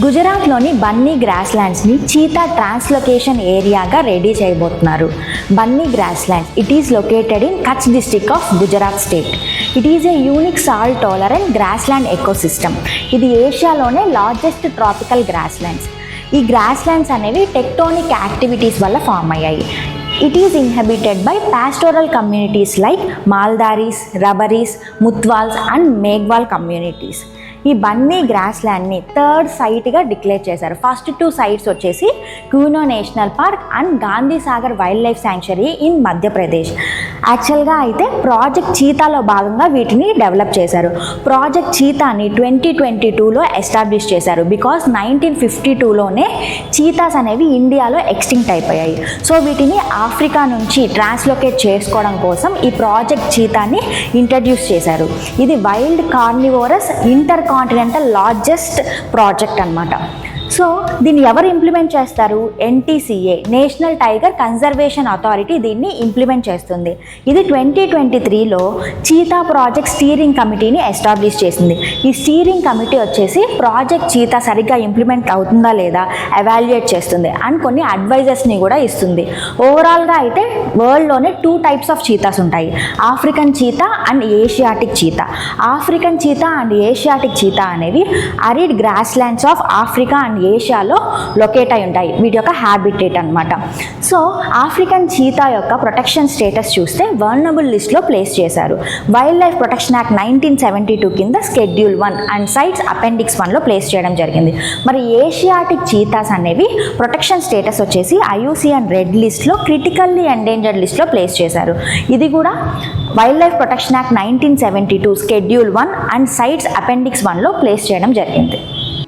గుజరాత్లోని బన్నీ గ్రాస్లాండ్స్ని cheetah translocation ఏరియాగా రెడీ చేయబోతున్నారు. Banni grasslands it is located in Kutch district of Gujarat state. It is a unique salt tolerant grassland ecosystem. ఇది ఏషియాలోనే largest tropical grasslands. ఈ grasslands అనేవి టెక్టోనిక్ యాక్టివిటీస్ వల్ల ఫామ్ అయ్యాయి. It is inhabited by pastoral communities like Maldaris, Rabbaris, Mutwals and Meghwal communities. ఈ బన్నీ గ్రాస్లాండ్ని third సైట్గా declare చేశారు. ఫస్ట్ 2 సైట్స్ వచ్చేసి Kuno National Park and Gandhi Sagar Wildlife Sanctuary in Madhya Pradesh. యాక్చువల్గా అయితే ప్రాజెక్ట్ చీతాలో భాగంగా వీటిని డెవలప్ చేశారు. ప్రాజెక్ట్ చీతాని 2022లో ఎస్టాబ్లిష్ చేశారు. బికాస్ 1952లోనే చీతాస్ అనేవి ఇండియాలో ఎక్స్టింక్ట్ అయిపోయాయి. సో వీటిని ఆఫ్రికా నుంచి ట్రాన్స్లొకేట్ చేసుకోవడం కోసం ఈ ప్రాజెక్ట్ చీతాని ఇంట్రడ్యూస్ చేశారు. ఇది wild carnivorous inter continental largest project అన్నమాట. సో దీన్ని ఎవరు ఇంప్లిమెంట్ చేస్తారు? NTCA national tiger conservation authority దీన్ని ఇంప్లిమెంట్ చేస్తుంది. ఇది 2023లో చీతా ప్రాజెక్ట్ స్టీరింగ్ కమిటీని ఎస్టాబ్లిష్ చేసింది. ఈ స్టీరింగ్ కమిటీ వచ్చేసి ప్రాజెక్ట్ చీతా సరిగ్గా ఇంప్లిమెంట్ అవుతుందా లేదా ఎవాల్యుయేట్ చేస్తుంది అండ్ కొన్ని అడ్వైజర్స్ని కూడా ఇస్తుంది. ఓవరాల్గా అయితే వరల్డ్లోనే 2 టైప్స్ ఆఫ్ చీతాస్ ఉంటాయి, African cheetah and Asiatic cheetah. African cheetah and Asiatic cheetah అనేవి arid grasslands of Africa and ఏషియాలో లొకేట్ అయి ఉంటాయి. వీటి యొక్క హ్యాబిటేట్ అనమాట. సో ఆఫ్రికన్ చీతా యొక్క ప్రొటెక్షన్ స్టేటస్ చూస్తే వల్నరబుల్ లిస్ట్లో ప్లేస్ చేశారు. వైల్డ్ లైఫ్ ప్రొటెక్షన్ యాక్ట్ 1972 కింద Schedule 1 అండ్ సైట్స్ Appendix 1లో ప్లేస్ చేయడం జరిగింది. మరి ఏషియాటిక్ చీతాస్ అనేవి ప్రొటెక్షన్ స్టేటస్ వచ్చేసి IUCN రెడ్ లిస్ట్లో క్రిటికల్లీ ఎండేంజర్డ్ లిస్ట్లో ప్లేస్ చేశారు. ఇది కూడా Wildlife Protection Act 1972 Schedule 1 and CITES Appendix 1లో ప్లేస్ చేయడం జరిగింది.